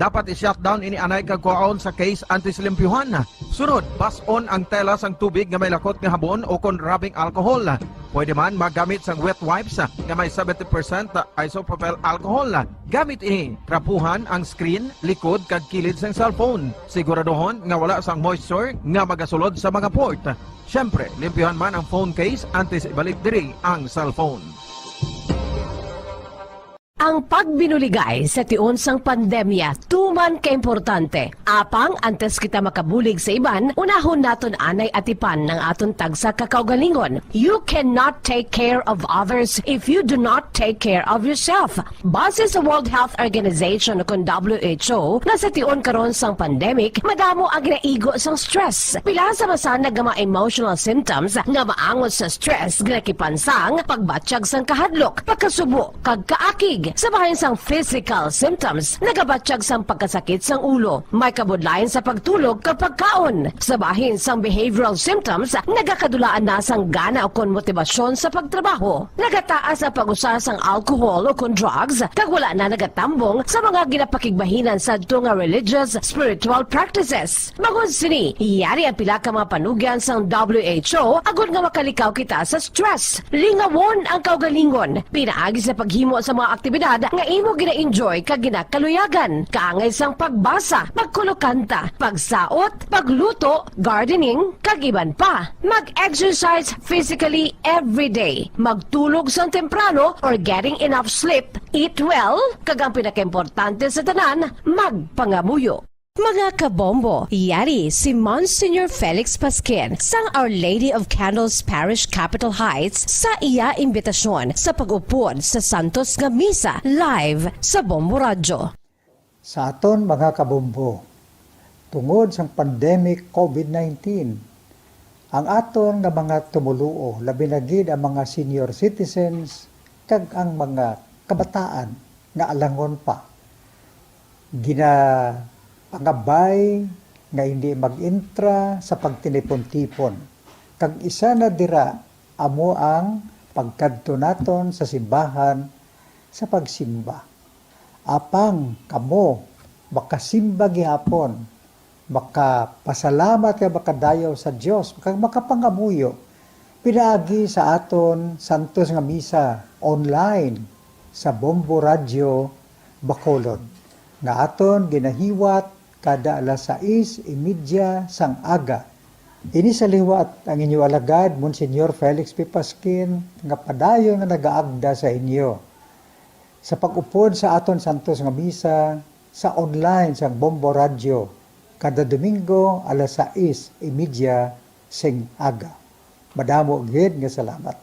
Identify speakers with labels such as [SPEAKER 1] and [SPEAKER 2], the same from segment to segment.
[SPEAKER 1] Dapat i-shutdown ini anay kagkuhaon sa case anti-silimpyuhan. Sunod, bas-on ang tela sang tubig nga may lakot nga habon o kon rubbing alcohol. Pwede man magamit sang wet wipes nga may 70% isopropyl alcohol. Gamit ini, trapuhan ang screen, likod kag kilid sang cellphone. Siguraduhon nga wala sang moisture nga magasulod sa mga port. Siyempre, limpyuhan man ang phone case antes ibalik diri ang cellphone.
[SPEAKER 2] Ang pagbinuligay sa tiun sang pandemya, tuman ka-importante. Apang, antes kita makabulig sa iban, unahon naton anay atipan ng aton tagsa kakaugalingon. You cannot take care of others if you do not take care of yourself. Base sa World Health Organization o WHO, na sa tiun karon sang pandemic, madamo ang ginaigo sang stress. Pila sa masanag nga mga emotional symptoms nga maangot sa stress, ginakipansang, pagbatsyag sang kahadlok, pagkasubo, kag kaakig. Sa bahin sang physical symptoms, nagabatsyag sang pagkasakit sang ulo, may kabudlayan sa pagtulog kapag kaon. Sa bahin sang behavioral symptoms, nagakadulaan na sang gana o kon motibasyon sa pagtrabaho. Nagataas ang pag-usa sang alcohol o kon drugs, kag wala na nagatambong sa mga ginapakigbahinan sa nga religious, spiritual practices. Magod sini, iyari ang pila ka mga panugyan sang WHO agud nga makalikaw kita sa stress. Lingawon ang kaugalingon, pinaagi sa paghimo sa mga aktibidad nga imo gina-enjoy kag ginakaluyagan, kaangay sang pagbasa, pagkulokanta, pagsaot, pagluto, gardening, kag iban pa. Mag-exercise physically every day, magtulog sang temprano or getting enough sleep, eat well, kag ang pinakaimportante sa tanan, magpangamuyo. Mga kabombo, yari si Monsignor Felix Pasquin sang Our Lady of Candles Parish Capitol Heights sa iya imbitasyon sa pag-upod sa Santos nga Misa live sa Bombo Radio.
[SPEAKER 3] Sa aton mga kabombo, tungod sang pandemic COVID-19, ang aton nga mga tumuluo, labi na gid ang mga senior citizens kag ang mga kabataan nga alangon pa. Pangabay nga hindi mag-intra sa pagtinipon-tipon. Kag isa na dira amo ang pagkadto naton sa simbahan sa pagsimba. Apang kamo makasimba gihapon, makapasalamat kay makadayaw sa Dios, makapangamuyo. Pinaagi sa aton Santos nga Misa online sa Bombo Radio Bacolod. Nga aton ginahiwat kada alas 6:30 sang aga. Ini sa liwat ang inyo alagad, Monsignor Felix P. Pasquin, nga padayon nga nagaagda sa inyo. Sa pag-upod sa aton Santos nga Misa, sa online sang Bombo Radio, kada Domingo alas 6:30 sing aga. Madamo gid nga salamat.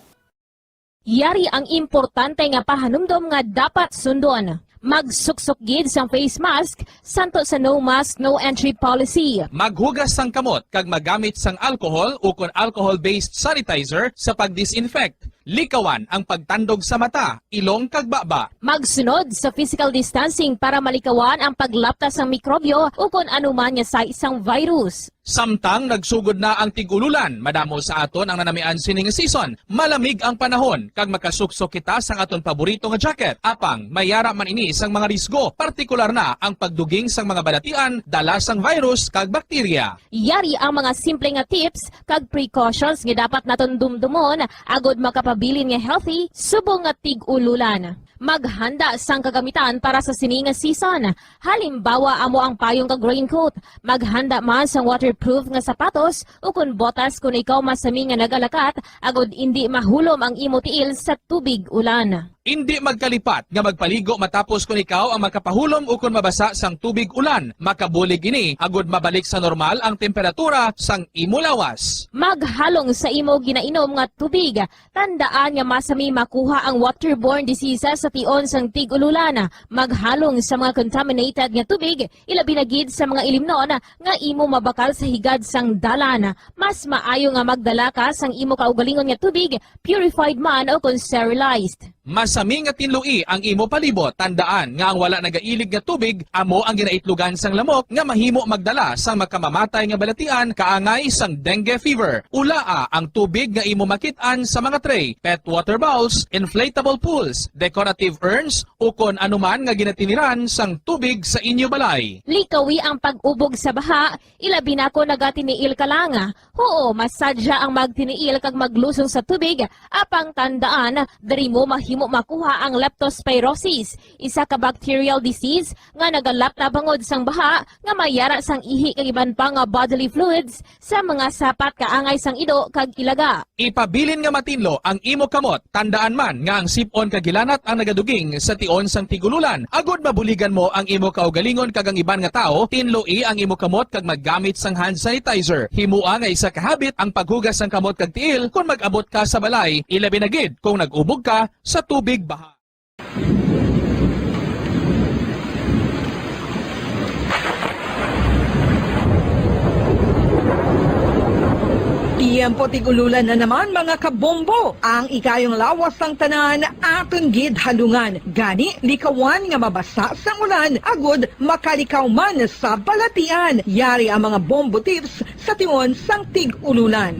[SPEAKER 4] Yari ang importante nga pahanumdom nga dapat sundon. Magsuksok gid sang face mask, santo sa no mask, no entry policy.
[SPEAKER 5] Maghugas sang kamot kag magamit sang alcohol o kon alcohol-based sanitizer sa pag-disinfect. Likawan ang pagtandog sa mata, ilong kag baba.
[SPEAKER 4] Magsunod sa physical distancing para malikawan ang paglaptas ng mikrobyo o kung anuman niya sa isang virus.
[SPEAKER 5] Samtang nagsugod na ang tigululan, madamo sa aton ang nanamian sining season. Malamig ang panahon kag makasuksok kita sang aton paborito nga jacket. Apang mayara man ini sang mga risgo, partikular na ang pagduging sang mga balatian dala sang virus kag bakterya.
[SPEAKER 4] Yari ang mga simple nga tips kag precautions nga dapat naton dumdumon agod makapabilin nga healthy subong nga tig-ululan. Maghanda sang kagamitan para sa sining nga season. Halimbawa amo ang payong kag raincoat. Maghanda man sang waterproof nga sapatos o kun botas kung ikaw masami nga nagalakat agod hindi mahulom ang imo tiil sa tubig ulan.
[SPEAKER 5] Hindi magkalipat nga magpaligo matapos kung ikaw ang makapahulom o kung mabasa sang tubig ulan. Makabulig ini agud mabalik sa normal ang temperatura sang imo lawas.
[SPEAKER 4] Maghalong sa imo ginainom nga tubig. Tandaan nga masami makuha ang waterborne diseases sa tion sang tig-ululan. Maghalong sa mga contaminated nga tubig, ilabi na gid sa mga ilimnon nga imo mabakal sa higad sang dalan. Mas maayo nga magdala ka sang imo kaugalingon nga tubig, purified man o kung sterilized.
[SPEAKER 5] Masami nga tinlui ang imo palibot. Tandaan nga ang wala nagailig nga tubig amo ang ginaitlugan sang lamok nga mahimo magdala sang makamamatay nga balatian kaangay sang dengue fever. Ulaa ang tubig nga imo makit-an sa mga tray, pet water bowls, inflatable pools, decorative decorative urns o kon anuman nga ginatiniran sang tubig sa inyo balay.
[SPEAKER 4] Likawi ang pag-ubog sa baha, ilabi na ko nagatiniil ka lang. Oo, masadya ang magtiniil kag maglusong sa tubig, apang tandaan, dari mo mahimo makuha ang leptospirosis, isa ka bacterial disease nga nagalap na bangod sang baha nga mayara sang ihi kag iban pa nga bodily fluids sa mga sapat kaangay sang ido kag ilaga.
[SPEAKER 5] Ipabilin nga matinlo ang imo kamot, tandaan man nga ang sipon kagilanat ang nagaduging sa tion sang tigululan. Agod mabuligan mo ang imo kaugalingon kag ang iban nga tao, tinloi ang imo kamot kag maggamit sang hand sanitizer. Himua nga isa kahabit ang paghugas sang kamot kag tiil kung mag-abot ka sa balay, ilabi na gid kung nag-ubog ka sa tubig baha.
[SPEAKER 6] Tiempo tigululan na naman mga kabombo. Ang ikayong lawas ng tanan aton gid halungan. Gani likawan nga mabasa sa ulan agud makalikaw man sa balatian. Yari ang mga bombo tips sa tion sang tigululan.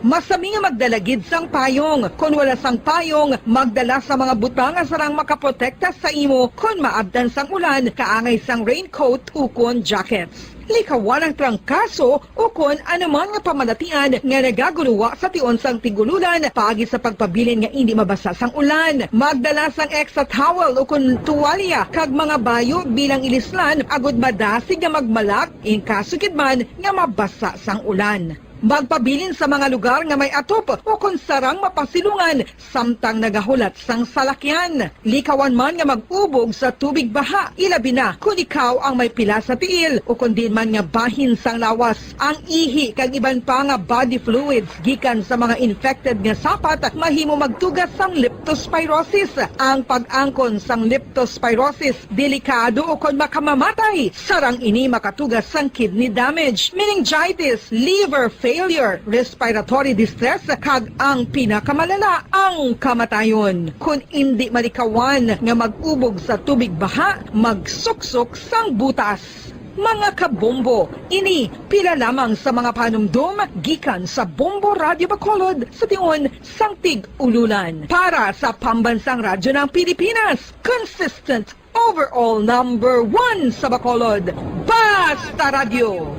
[SPEAKER 6] Masami nga magdalagid sang payong. Kung wala sang payong, magdala sa mga butang nga sarang makaprotekta sa imo kung maabdan sang ulan, kaangay sang raincoat ukon jackets. Likawan ang trangkaso o kung anuman nga pamalatian nga nagaguluwa sa tion sang tigululan paagi sa pagpabilin nga hindi mabasa sang ulan. Magdala sang extra towel o kung tuwalya kag mga bayo bilang ilislan agud madasig nga magmalak in kaso gid man nga mabasa sang ulan. Magpabilin sa mga lugar nga may atop o kung sarang mapasilungan samtang nagahulat sang salakyan. Likawan man nga mag-ubog sa tubig baha, ilabi na kung ikaw ang may pila sa tiil o kung din man nga bahin sang lawas. Ang ihi kag iban pa nga body fluids gikan sa mga infected nga sapat mahimo magtugas sang leptospirosis. Ang pag-angkon sang leptospirosis delikado o kung makamamatay. Sarang ini makatugas sang kidney damage, meningitis, liver failure, respiratory distress, kag ang pinakamalala, ang kamatayon. Kung hindi malikawan nga mag-ubog sa tubig baha, magsuksok sang butas. Mga kabombo, ini pila lamang sa mga panumdum gikan sa Bombo Radio Bacolod sa tion sang tig-ululan. Para sa pambansang radyo ng Pilipinas, consistent overall number 1 sa Bacolod, Basta Radio,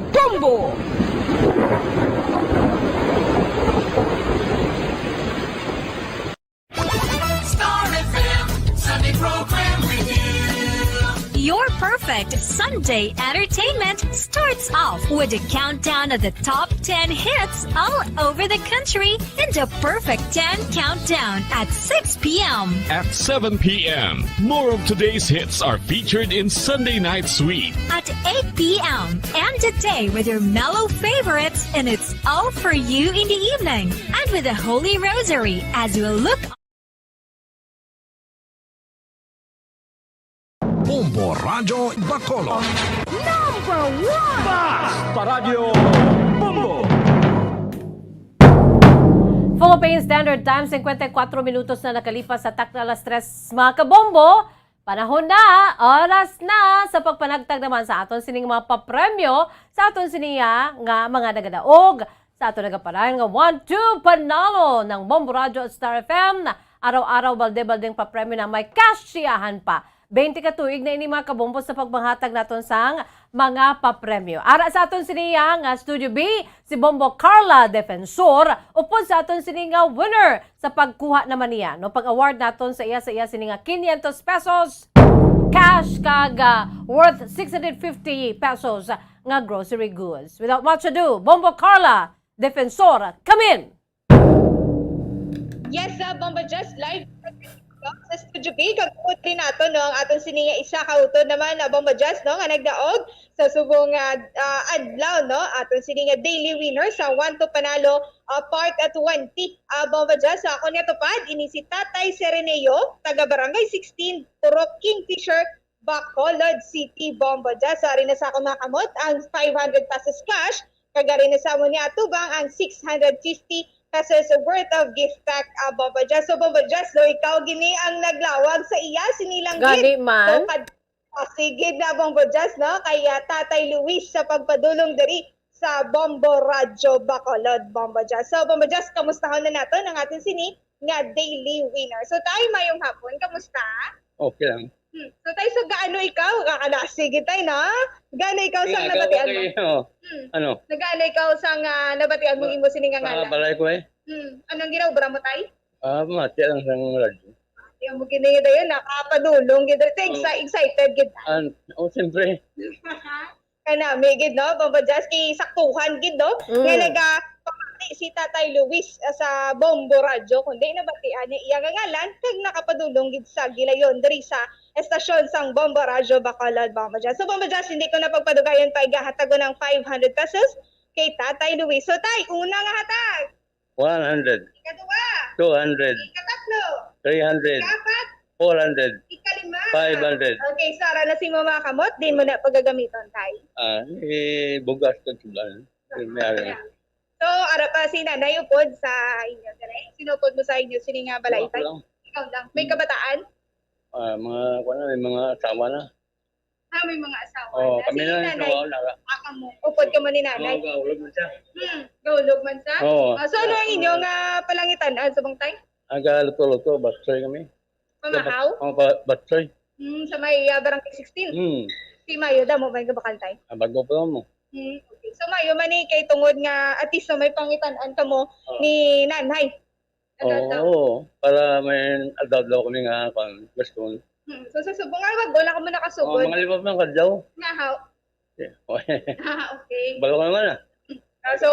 [SPEAKER 6] Bombo!
[SPEAKER 7] Your perfect Sunday entertainment starts off with a countdown of the top 10 hits all over the country in the Perfect 10 Countdown at 6 p.m.
[SPEAKER 8] At 7 p.m., more of today's hits are featured in Sunday Night Sweet.
[SPEAKER 7] At 8 p.m. End the day with your mellow favorites, and it's all for you in the evening. And with the Holy Rosary as you look
[SPEAKER 9] Bombo Radio Bacolod.
[SPEAKER 7] number 1!
[SPEAKER 9] Basta Radio Bombo.
[SPEAKER 10] Philippine Standard Time, 54 minutos na nakalipas sa takna alas 3, mga kabombo. Panahon na, oras na sa pagpanagtag naman sa aton sining mga papremyo, sa aton siniya nga mga nagadaog, sa aton nagaparayan nga 1-2 panalo ng Bombo Radio at Star FM na araw-araw balde-baldeng papremyo na may kasyahan pa. 20 katuig na ini mga kabombo sa pagpanghatag naton sang mga papremyo. Ara sa aton siniya nga Studio B, si Bombo Carla Defensor, upod sa aton sini nga winner sa pagkuha naman niya. No, pag-award naton sa iya sini nga 500 pesos cash kaga worth 650 pesos nga grocery goods. Without much ado, Bombo Carla Defensor, come in!
[SPEAKER 11] Yes, Bomba Just live sa Studio B, kagput rin nato no, ang atong siniya isa kautod naman na Bomba Just no, nga nagdaog sa subong adlaw no, atong siniya daily winner sa 1 to panalo part at 20 Bomba Just. So ako niya tupad, ini si Tatay Sereneo, taga Barangay 16, Turok, Kingfisher, Bacolod City, Bomba Just. So rin na sa ako makamot ang 500 pesos cash, kagarin na sa mo niya atubang ang 650 pesos worth of gift pack Bomba Just. So Bomba Just, so ikaw gini ang naglawag sa iya sinilang
[SPEAKER 10] Gani
[SPEAKER 11] gift.
[SPEAKER 10] man.
[SPEAKER 11] So, sige na Bomba Just no, kaya Tatay Luis sa pagpadulong diri sa Bombo Radyo Bacolod, Bombo Jazz. So, Bombo Jazz, kamustahon na nato ng ating sini nga daily winner. So, tayo mayong hapon, kamusta?
[SPEAKER 12] Okay lang.
[SPEAKER 11] So, tayo sa gaano ikaw? Kakalasi kita, na? Gaano ikaw sa nabatian mo?
[SPEAKER 12] Ano?
[SPEAKER 11] Nagaano ikaw sa nabatian mong imo sining nga ngala?
[SPEAKER 12] Balay ko eh.
[SPEAKER 11] Anong ginawbra mo tayo?
[SPEAKER 12] Mati lang sa radyo.
[SPEAKER 11] Yung mo kini dayo nakapadulong gid excited gid.
[SPEAKER 12] Siyempre.
[SPEAKER 11] Kana may gid no, Bombo Jazz kay saktuhan gid no. Nga naga pamati si Tatay Luis sa Bombo Radyo kundi nabatian niya iyang ngalan kag nakapadulong gid sa gilayon diri sa estasyon sang Bombo Radyo Bacolod, Bombo Jazz. So Bombo Jazz hindi ko na pagpadugayon pa igahatago ng 500 pesos kay Tatay Luis. So tay, una nga hatag.
[SPEAKER 12] 100.
[SPEAKER 11] Ikaduha.
[SPEAKER 12] 200.
[SPEAKER 11] Ikatatlo.
[SPEAKER 12] 300.
[SPEAKER 11] Ikapat.
[SPEAKER 12] 400.
[SPEAKER 11] Ikalima.
[SPEAKER 12] 500.
[SPEAKER 11] Okay, Sara na si Mama Kamot, din mo na pagagamiton tayo.
[SPEAKER 12] Bugas ka tulan.
[SPEAKER 11] So, ara pa si Nanay upod sa inyo, dire? Sinupod mo sa inyo, sini nga balay tayo? Ikaw lang. May kabataan?
[SPEAKER 12] May mga asawa na.
[SPEAKER 11] May mga asawa
[SPEAKER 12] Oh,
[SPEAKER 11] na.
[SPEAKER 12] kami
[SPEAKER 11] Si
[SPEAKER 12] na
[SPEAKER 11] Nanay,
[SPEAKER 12] na.
[SPEAKER 11] mo. Upod ka mo ni Nanay.
[SPEAKER 12] Gaulog mo siya.
[SPEAKER 11] Gaulog man sa?
[SPEAKER 12] Oo.
[SPEAKER 11] So, ano ang inyong palangitan? Sa bang tayo?
[SPEAKER 12] Aga luto-luto, batsoy kami.
[SPEAKER 11] Mamahaw?
[SPEAKER 12] Batsoy.
[SPEAKER 11] Sa may Barangay 16? Si Mayo, damo ba yung bakal tayo?
[SPEAKER 12] Bago pa mo.
[SPEAKER 11] Okay. So, Mayo, mani kay tungod nga at least may pangitan-an ka mo ni Nanay.
[SPEAKER 12] Oo, para may adaw-daw kami nga kung gusto mo.
[SPEAKER 11] So, sa subong nga, wag wala ka mo nakasugod.
[SPEAKER 12] Mga lima pa ng kadyaw.
[SPEAKER 11] Nga, how? Okay.
[SPEAKER 12] Balo ka naman ah.
[SPEAKER 11] So,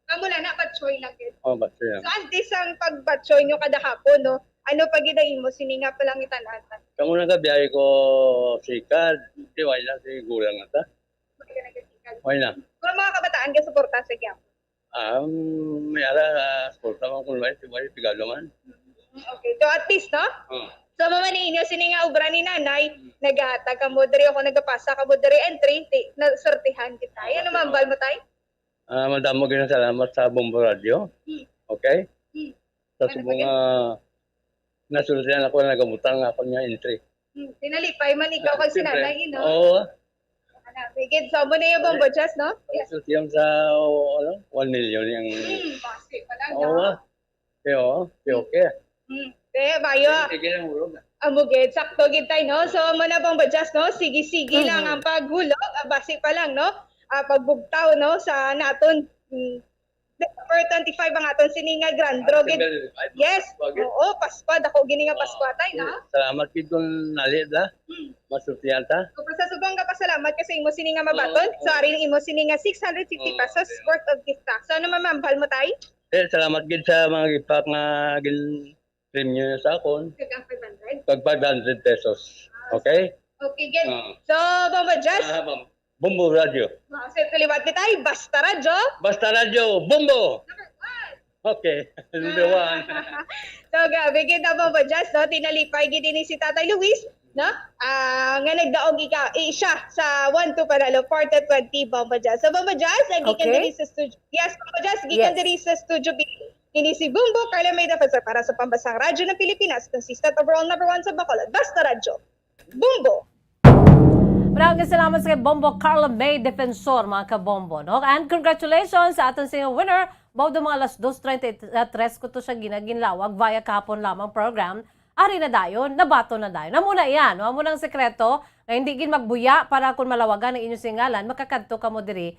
[SPEAKER 11] kamula na, batchoy lang yun.
[SPEAKER 12] Batsoy lang.
[SPEAKER 11] So, antes ang pagbatchoy nyo kada hapon, no? Ano paginayin mo? Sininga pa lang itanatan.
[SPEAKER 12] Kamu na biyahe ko sikad. Di wala na si gulang ata. Wala na.
[SPEAKER 11] Kung mga kabataan ka suporta sa gyap.
[SPEAKER 12] May ara suporta mo kung wala si wala pigado man.
[SPEAKER 11] Okay. So, at least, no? So, mamani inyo, sininga ubra ni Nanay, naghatag ka mo, dari ako nagapasa ka mo, dari entry, na sortihan kita. Ano mambal mo tayo?
[SPEAKER 12] Madamo ganyan salamat sa Bombo Radio. Okay? Sa subong nasultihan ako na nagabutang ako niya entry.
[SPEAKER 11] Tinalipay man ikaw kag sinanay, no?
[SPEAKER 12] Oo.
[SPEAKER 11] Bigid, so mo na yung Bombo Jazz, no? Yes.
[SPEAKER 12] Nasultihan sa 1 million yung...
[SPEAKER 11] Basi pa lang,
[SPEAKER 12] Oo.
[SPEAKER 11] no?
[SPEAKER 12] Okay.
[SPEAKER 11] Mayo.
[SPEAKER 12] Sige lang hulog.
[SPEAKER 11] Amugid, sakto gid tayo, no? So, mo na Bombo Jazz, no? Sige-sige lang ang paghulog, basi pa lang, no? Pagbugtaw, no? Sa naton December 25 ang aton sininga Grand Draw. Yes. Oo, Pasko. Dako gini nga Pasko tay, no?
[SPEAKER 12] Salamat gid kung nalit da. Masultihan ta.
[SPEAKER 11] So, sa subong ka pasalamat kasi imo sininga mabaton. So, ari imo sininga 650 pesos worth of gift tax. So, ano mamambal mo tay?
[SPEAKER 12] Salamat gid sa mga gipak nga gin premium sa akon.
[SPEAKER 11] Kagang 500.
[SPEAKER 12] Pag 500 pesos. Okay?
[SPEAKER 11] Okay, gid. So, Bombo Jazz.
[SPEAKER 12] Bombo Radio.
[SPEAKER 11] So, kaliwat ni tay, Basta Radyo.
[SPEAKER 12] Basta Radio, Bombo.
[SPEAKER 11] Number 1.
[SPEAKER 12] Okay, number 1.
[SPEAKER 11] So, gabi kita Bombo Jazz, no? Tinalipay gid ni si Tatay Luis, no? Nga nagdaog siya sa 1-2 panalo, 4-20 Bombo Jazz. So, Bombo Jazz, gikan diri sa studio. Yes, Bombo Jazz, gikan diri sa studio B. Ini si Bumbo Carla Mayda para sa pambasang radyo ng Pilipinas, consistent overall number 1 sa Bacolod. Basta Radyo. Bumbo!
[SPEAKER 10] Maraming salamat sa kay Bombo Carla May Defensor, mga kabombo. No? And congratulations sa ating single winner. Bawdo mga alas 2:33 ko to siya ginaginlawag via kahapon lamang program. Ari na dayon, nabato na dayon. Namuna yan, no? Amunang sekreto na hindi gin magbuya para kung malawagan ang inyong singalan, makakadto ka mo diri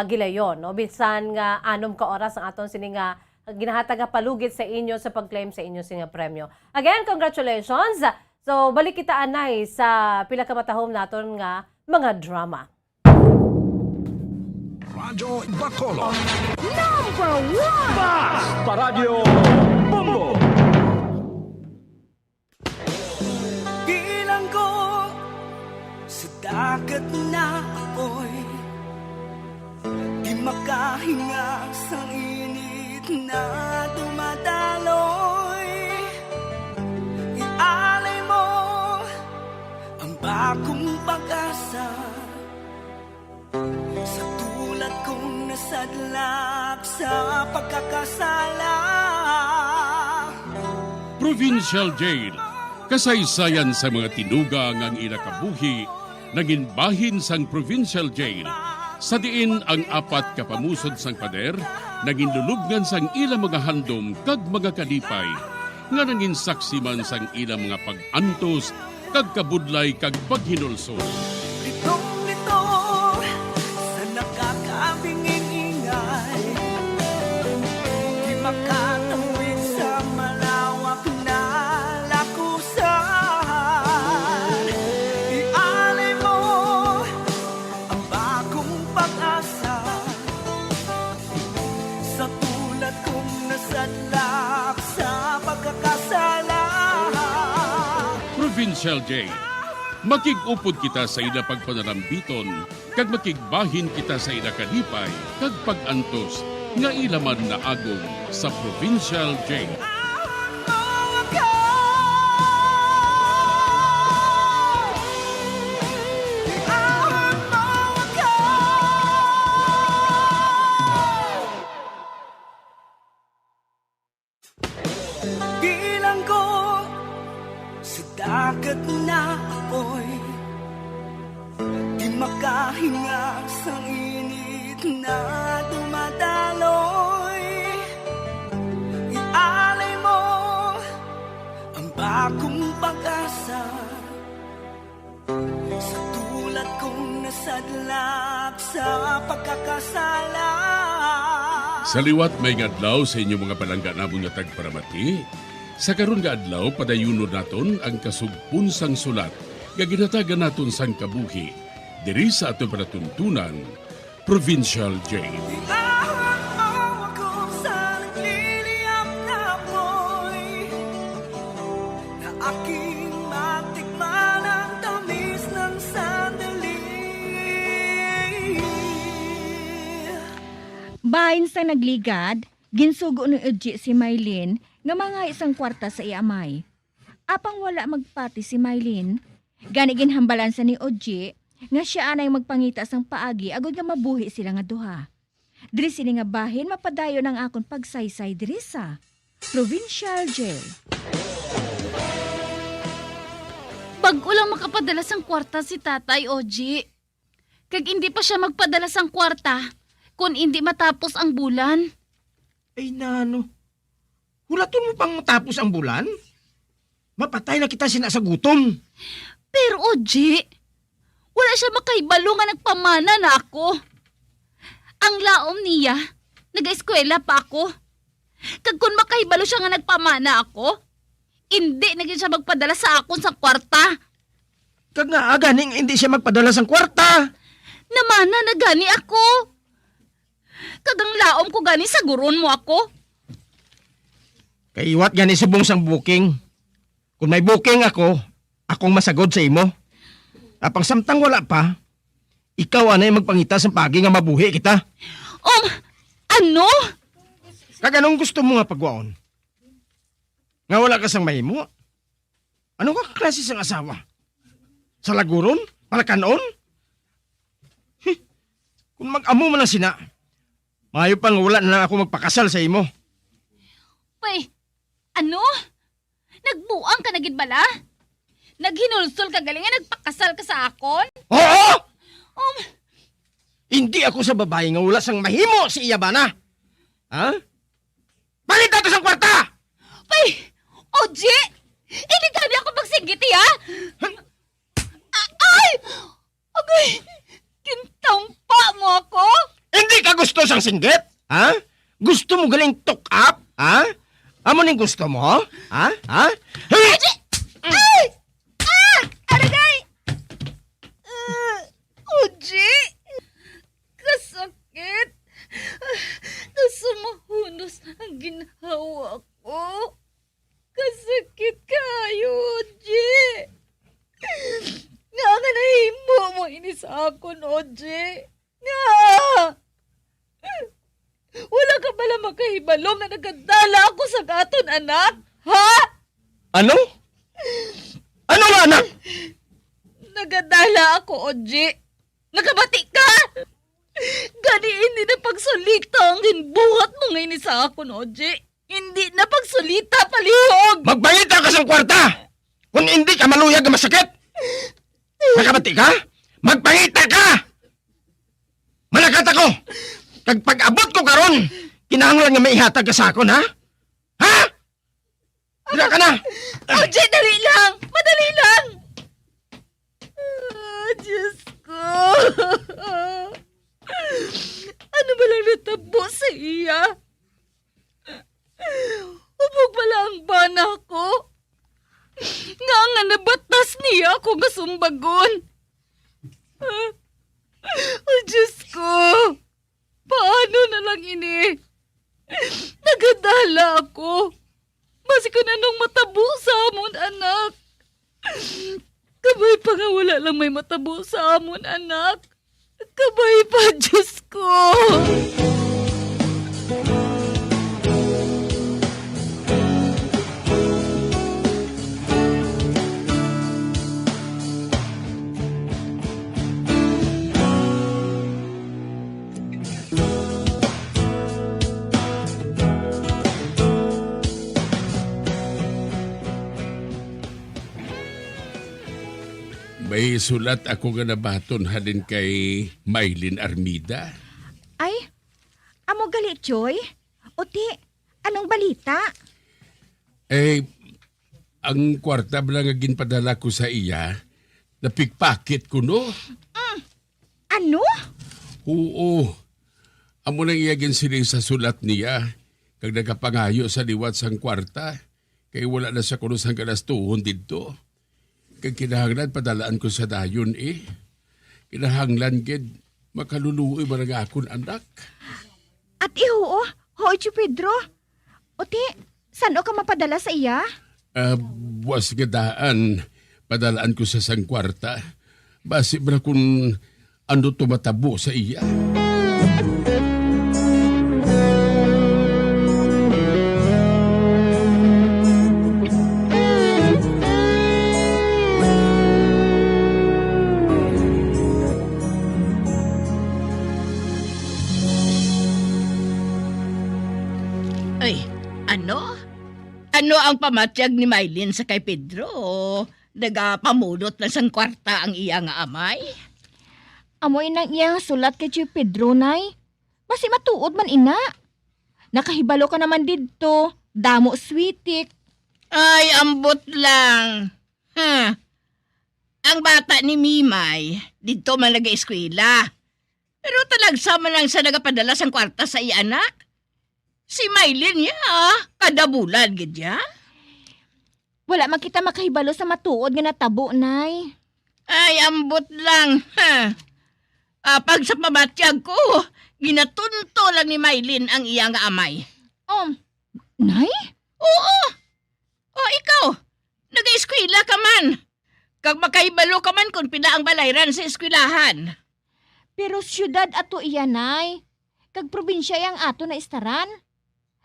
[SPEAKER 10] gilayon. No? Bisan nga 6 ka oras ang aton sininga ginahatag nga palugit sa inyo sa pag-claim sa inyong singa premyo. Again, congratulations! So, balik kita anay sa pila ka matahom naton nga mga drama.
[SPEAKER 9] Radyo Bacolod.
[SPEAKER 7] Number 1!
[SPEAKER 9] Basta Radio Bombo.
[SPEAKER 13] Bilang ko sa dagat na apoy, di makahinga sa init na dumadaloy. Ialay mo ang bagong pag-asa sa tulad kong nasadlak sa pagkakasala.
[SPEAKER 8] Provincial Jail. Kasaysayan sa mga tinugang ang inakabuhi naging bahin sang Provincial Jail Sa diin ang apat kapamusod sang pader, naging lulubngan sang ilang mga handom kag mga kalipay, nga nangin saksi man sang ilang mga pag-antos, kag kabudlay kag paghinulsol.
[SPEAKER 13] Litong-lito sa nakakabinging ingay, di makatawid sa malawak na lakusan. Ialay mo ang bagong pag-asa sa tulad kong nasadlak sa pagkakasala.
[SPEAKER 8] Provincial J. Makig-upod kita sa ila pagpanarambiton, kag makigbahin kita sa ila kalipay, kag pag-antos, nga ilaman na agong sa Provincial J.
[SPEAKER 13] Bilang ko sa dagat na apoy, di makahinga sa init na dumadaloy. Ialay mo ang bagong pag-asa sa tulad kong nasadlak sa pagkakasala.
[SPEAKER 8] Sa liwat may adlaw sa inyong mga palangganabong nga tagparamati, sa karon nga adlaw padayunon naton ang kasugpun sang sulat nga ginatagan naton sang kabuhi diri sa aton panatuntunan, Provincial J.
[SPEAKER 13] Iahon mo ako sa nagliliyap na apoy, na aking matikman ang tamis ng sandali.
[SPEAKER 14] Bahin sa nagligad, ginsugo ni Uji si Maylin nga mga isang kwarta sa iamay. Apang wala magpati si Maylin, gani ginhambalan sa ni Uji nga siya anay magpangita sang paagi agod nga mabuhi sila nga duha. Diri sini nga bahin mapadayo ng akon pagsaysay diri sa Provincial Jail.
[SPEAKER 15] Bago lang makapadala sang kwarta si Tatay Oji. Kag hindi pa siya magpadala sang kwarta kung hindi matapos ang bulan.
[SPEAKER 1] Ay nano, hulaton mo pang matapos ang bulan? Mapatay na kita sinasagutom.
[SPEAKER 15] Pero Oji, wala siya makaibalo nga nagpamana na ako. Ang laom niya, nag-eskwela pa ako. Kag kung makahibalo siya nga nagpamana ako, hindi naging siya magpadala sa akon sa kwarta.
[SPEAKER 1] Kag nga ganing hindi siya magpadala sang kwarta.
[SPEAKER 15] Namana na gani ako. Kagang laom ko gani sa guron mo ako.
[SPEAKER 1] Kaiwat gani subong sang booking. Kung may booking ako, akong masagod sa imo. Apang samtang wala pa, ikaw anay magpangita sa pagi nga mabuhi kita.
[SPEAKER 15] Ano?
[SPEAKER 1] Kag anong gusto mo nga pagwaon? Nga wala ka sang mahimo? Ano ka klase sang asawa? Sa laguron? Palakanon? Kung mag-amo man lang sina, mayo pang wala na lang ako magpakasal sa imo.
[SPEAKER 15] Pay, ano? Nagbuang ka na gid bala? Naghinulsol ka galing nga nagpakasal ka sa akon?
[SPEAKER 1] Oo! Hindi ako sa babae nga wala sang mahimo si Iyabana. Ha? Bakit nato sang kwarta?
[SPEAKER 15] Pay, Oji! Hindi gani ako magsinggiti, ha? Ay! Agay! Kintampa mo ako?
[SPEAKER 1] Hindi ka gusto sang singgit? Ha? Gusto mo galing talk up? Ha? Amo ning gusto mo? Ha? Ha?
[SPEAKER 15] Oji! Ay! Aragay! Oji! Kasakit! Nasumuhunos ang ginhawa ko. Kasakit kayo, Oji! Nga nga nahimo mo ini sa akon, Oji! Nga! Wala ka pala makahibalo nga nagadala ako sa gaton, anak? Ha?
[SPEAKER 1] Ano? Ano nga, anak?
[SPEAKER 15] Nagadala ako, Oji. Nagabati ka! Gani hindi na pagsulita ang hinbuhat mo ngayon sa akon, Oji. Hindi na pagsulita, palihog!
[SPEAKER 1] Magbangita ka sa kwarta! Kung hindi ka maluyag na masakit! Nakabati ka? Magpangita ka!
[SPEAKER 16] malakat ako! Kag pag-abot ko karon, kinahanglan nga may ihatag ka sa akon, ha? Ha? Wala ka na!
[SPEAKER 15] Oje, dali lang! Madali lang! Diyos ko! Ano ba lang natabo sa iya? Ubog pala ang bana ko. Nga nabatas niya ako nga sumbagon. Oh, Diyos ko! Paano na lang ini? Nagadala ako. Basi ko na nung matabo sa amon, anak. Kabay pa nga wala lang may matabo sa amon, anak. Kabay pa, Diyos ko!
[SPEAKER 8] May sulat ako nga nabaton halin kay Maylin Armida.
[SPEAKER 14] Ay, amo galit, Joy? Oti, anong balita?
[SPEAKER 8] Ang kwarta ba nga ginpadala ko sa iya, napikpakit ko no?
[SPEAKER 14] Ano?
[SPEAKER 8] Oo. Amo nang iyagin sila sa sulat niya, kag nagapangayo sa liwat sang kwarta, kay wala na sa kuno sang kalastuhon dito. Kag kinahanglan padalaan ko sa dayon Kinahanglan gid makaluluoy ba nga akon anak.
[SPEAKER 14] At iho, hoy, Pedro. Oti, saan ka mapadala sa iya?
[SPEAKER 8] Buwas nga daan, padalaan ko sa sang kwarta. Basi ba kung ano tumatabo sa iya?
[SPEAKER 15] Ay, ano? Ano ang pamatyag ni Maylin sa kay Pedro? Nagapamulot na sang kwarta ang iya nga amay?
[SPEAKER 14] Amoy nang iyang sulat kay Tio Pedro, nay. Basi matuod man ina. Nakahibalo ka naman didto. Damo sweetik.
[SPEAKER 15] Ay, ambot lang. Ang bata ni Mimay, dito man nag-eskwela. Pero talagsa man lang sa nagapadala sang kwarta sa iya anak. Si Maylin niya, kada bulan, gidya.
[SPEAKER 14] Wala man kita makahibalo sa matuod nga natabo, nay.
[SPEAKER 15] Ay, ambot lang. Pag sa pamatyag ko, ginatunto lang ni Maylin ang iyang amay.
[SPEAKER 14] Nay?
[SPEAKER 15] Oo. Ikaw, nag-eskwela ka man. Kag makahibalo ka man kung pila ang balayran sa eskwilahan.
[SPEAKER 14] Pero syudad ato iya, nay. Kag probinsya yang ato na istaran.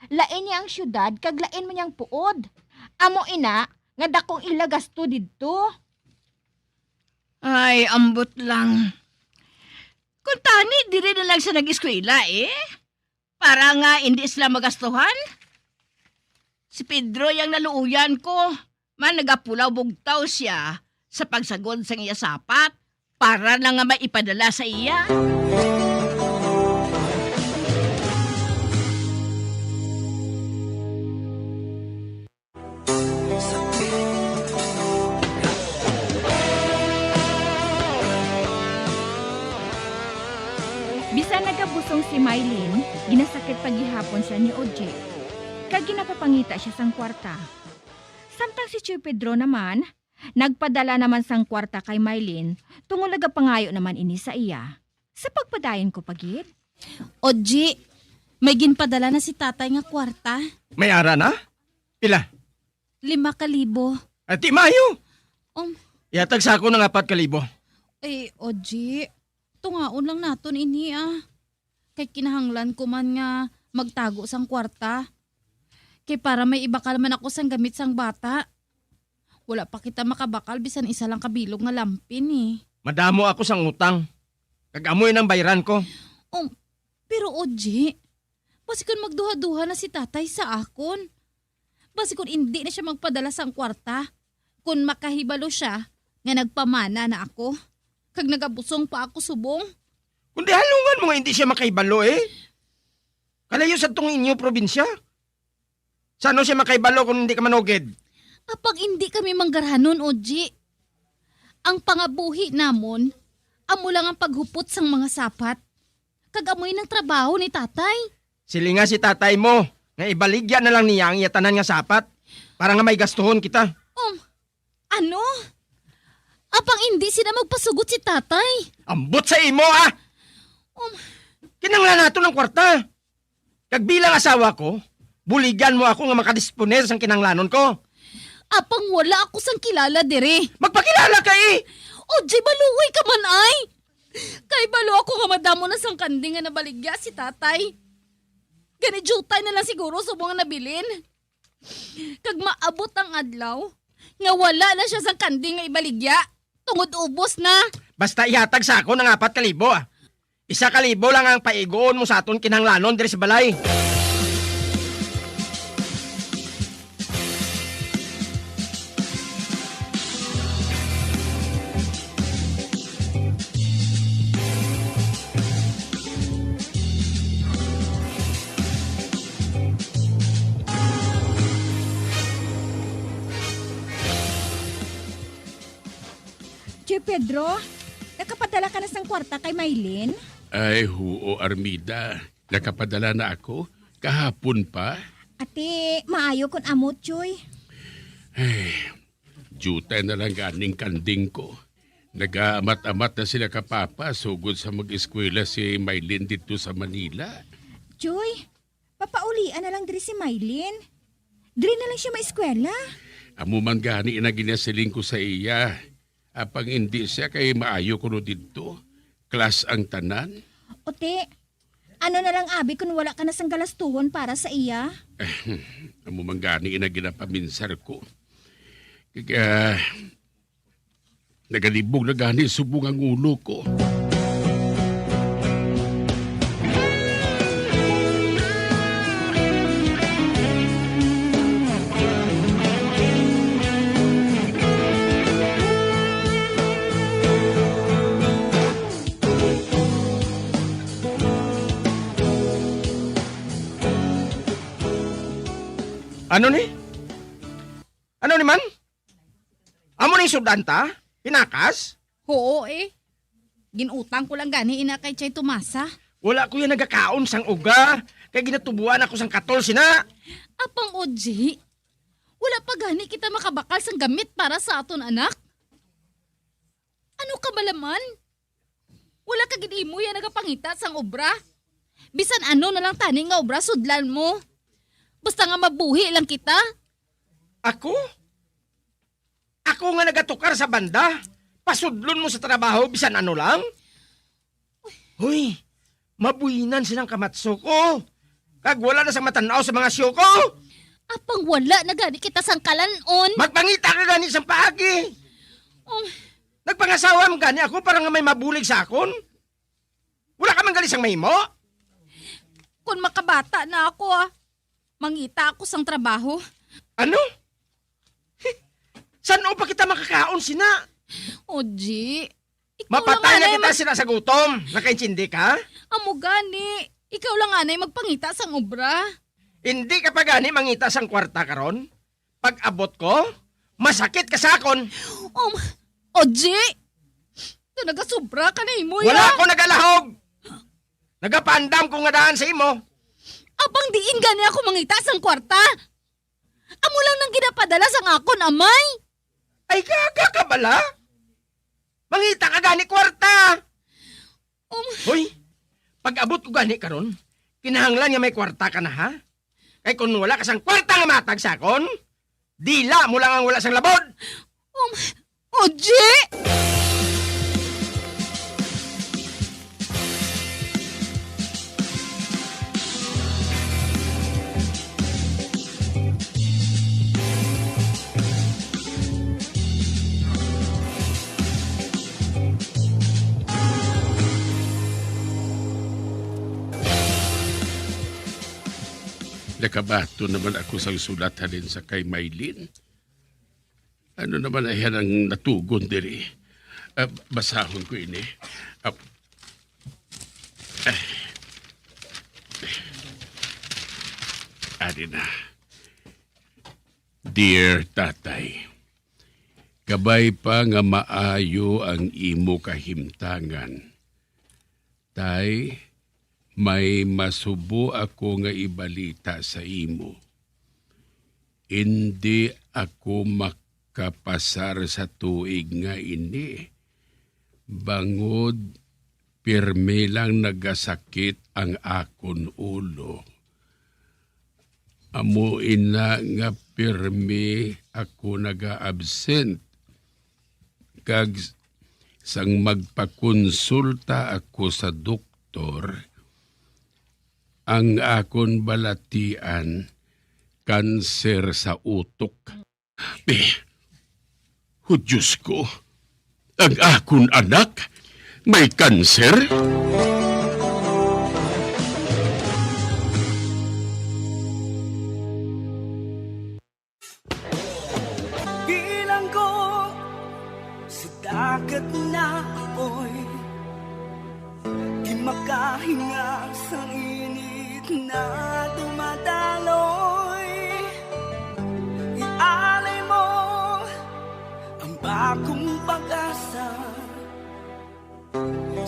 [SPEAKER 14] Lain niya ang syudad, kag lain mo niyang puod. Amo ina, nga dakong ilagasto didto.
[SPEAKER 15] Ay, ambot lang. Kung tani, di rin na lang siya nag-eskwela Para nga hindi sila magastuhan. Si Pedro yung naluuyan ko, nagapulaw bugtaw siya sa pagsagod sa iya sapat para na nga maipadala sa iya.
[SPEAKER 14] Bisan nagabusong si Maylin, ginasakit paghihapon siya ni Oje. Kag ginapapangita siya sang kwarta. Samtang si Tio Pedro naman, nagpadala naman sang kwarta kay Maylin, tungol nagapangayo naman ini sa iya. Sa pagpadayon ko pagid.
[SPEAKER 17] Oje, may ginpadala na si tatay nga kwarta.
[SPEAKER 16] May ara na? Pila?
[SPEAKER 17] 5,000.
[SPEAKER 16] Ati Mayo!
[SPEAKER 17] Ihatag
[SPEAKER 16] sa ako ng 4,000.
[SPEAKER 17] Oje, tungaon lang naton ini Kay kinahanglan ko man nga magtago sang kwarta. Kay para may iba ka naman ako sang gamit sang bata. Wala pa kita makabakal bisan isa lang kabilog nga lampin
[SPEAKER 16] Madamo ako sang utang. Kag-amoy ng bayran ko.
[SPEAKER 17] Pero Oje, basi kung magduha-duha na si tatay sa akon. Basi kung hindi na siya magpadala sang kwarta. Kung makahibalo siya, nga nagpamana na ako. Kag nagabusong pa ako subong.
[SPEAKER 16] Kundi halungan mo nga hindi siya makaibalo eh. Kalayo sa tong inyo probinsya. Saan siya makaibalo kung hindi ka manugid?
[SPEAKER 17] Apag hindi kami manggaranon, Oji. Ang pangabuhi namon, amo lang ang paghupot sang mga sapat. Kagamoy ng trabaho ni tatay.
[SPEAKER 16] Sili nga si tatay mo, nga ibaligya na lang niya ang iyatanan nga sapat para nga may gastuhon kita.
[SPEAKER 17] Ano? Apang hindi sila magpasugot si tatay.
[SPEAKER 16] Ambot sa imo ah! Kinanglan nato ng kwarta. Kag bilang asawa ko, buligan mo ako nga makadisponer sang kinanglanon ko.
[SPEAKER 17] Apang wala ako sang kilala dire.
[SPEAKER 16] Magpakilala ka eh!
[SPEAKER 17] Oji, baluoy ka man ay! Kay balo ako nga madamo na sang kanding nga nabaligya si tatay. Gani jutay na lang siguro sa mga nabilin. Kag maabot ang adlaw, nga wala na siya sang kanding nga ibaligya. Tungod ubos na.
[SPEAKER 16] Basta ihatag sa ako ng 4,000 ah. 1,000 lang ang paigoon mo sa aton kinanglanon dire sa balay.
[SPEAKER 14] Pedro, nakapadala ka na sang kwarta kay Maylin?
[SPEAKER 8] Ay, huo, Armida. Nakapadala na ako. Kahapon pa.
[SPEAKER 14] Ate, maayo kon amot, Choy.
[SPEAKER 8] Ay, jutay na lang ganing kanding ko. Nag-aamat-amat na sila kapapa sugod sa mag-eskwela si Maylin dito sa Manila.
[SPEAKER 14] Choy, papaulian na lang diri si Maylin. Diri na lang siya maeskwela.
[SPEAKER 8] Amo man gani na ginasiling ko sa iya. Apang hindi siya kay maayo kuno dito. Klas ang tanan.
[SPEAKER 14] Ote, ano na lang abi kung wala ka na sang galastuhon para sa iya?
[SPEAKER 8] Amo man gani na ginapaminsar ko. Kaya nagalibog na gani subong ang ulo ko.
[SPEAKER 16] Ano ni? Ano ni man? Amo ning sudanta? Pinakas?
[SPEAKER 17] Oo eh. Ginutang ko lang gani ina kay Chay Tomasa.
[SPEAKER 16] Wala ko yan nagakaon sang uga. Kaya ginatubuan ako sang 14 na.
[SPEAKER 17] Apang Oji, wala pa gani kita makabakal sang gamit para sa aton anak. Ano ka ba laman? Wala ka gid imo yan nagapangita sang obra. Bisan ano na lang tani nga obra sudlan mo. Basta nga mabuhi lang kita.
[SPEAKER 16] Ako? Ako nga nagatukar sa banda? Pasudlon mo sa trabaho bisan ano lang? Hoy, mabuhinan silang kamatso ko. Kag wala na sa matanaw sa mga siyo ko.
[SPEAKER 17] Apang wala na gani kita sang kalanon.
[SPEAKER 16] Magpangita ka gani sa paagi. Nagpangasawa mo gani ako para nga may mabulig sa akon. Wala ka man gali sang mahimo?
[SPEAKER 17] Kung makabata na ako mangita ako sang trabaho.
[SPEAKER 16] Ano? Saan pa kita makakaon sina?
[SPEAKER 17] Oji,
[SPEAKER 16] mapatay na kita sila sa gutom. Nakaintindi ka?
[SPEAKER 17] Amo gani, ikaw lang anay magpangita sang obra.
[SPEAKER 16] Hindi ka pa gani mangita sang kwarta karon? Pag abot ko, masakit ka sa akon.
[SPEAKER 17] Oji, ito nagasobra ka na imo
[SPEAKER 16] ya. Wala ako nagalahog. Nagapandam ko nga daan sa imo.
[SPEAKER 17] Abang diin gani ako mangita sang kwarta. Amo lang nang ginapadala sang akon, amay.
[SPEAKER 16] Ay gaga ka bala? Mangita ka gani kwarta. Hoy, pag abot ko gani karon, kinahanglan nga may kwarta ka na ha? Kay kung wala ka sang kwarta nga matag sa akon, dila mo lang ang wala sang labod.
[SPEAKER 17] Oji!
[SPEAKER 8] Nakabato naman ako sa sulat halin sa kay Maylin. Ano naman ay yan ang natugon diri. Basahon ko ini. Adi na. Dear tatay, kabay pa nga maayo ang imo kahimtangan. Tay, may masubo ako nga ibalita sa imo. Hindi ako makapasar sa tuig nga ini. Bangod, pirmi lang nagasakit ang akon ulo. Amo ina nga pirmi ako naga-absent. Kag sang magpakonsulta ako sa doktor, ang akon balatian, kanser sa utok. Diyos ko, ang akon anak may kanser?
[SPEAKER 13] Bilang ko sa dagat na apoy, di makahinga sa init na dumadaloy. Ialay mo ang bagong pag-asa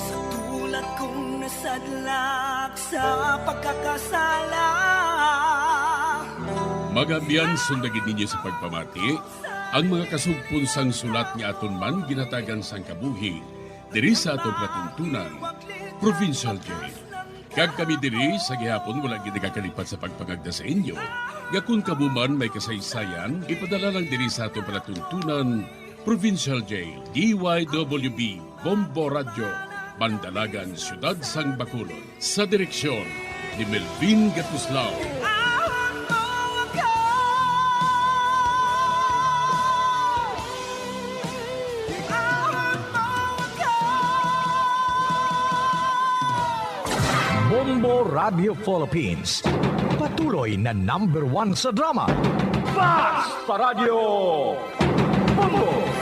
[SPEAKER 13] sa tulad kong nasadlak sa pagkakasala.
[SPEAKER 8] Magabiyan sundagin ninyo sa pagpamati ang mga kasugpunsang sulat ni aton man ginatagan sang kabuhi diri sa aton patuntunan, Provincial Jail. Kag kami diri sa gihapon wala gid nakakalipat sa pagpangagda sa inyo. Gakun kabuman may kasaysayan, ipadala lang diri sa aton patuntunan, Provincial Jail, DYWB, Bombo Radio, Bandalagan, Siyudad Sang Bacolod. Sa direksyon ni Melvin Gatuslao.
[SPEAKER 9] Bombo Radio Philippines. Patuloy na #1 sa drama. Fast sa Radio Bombo!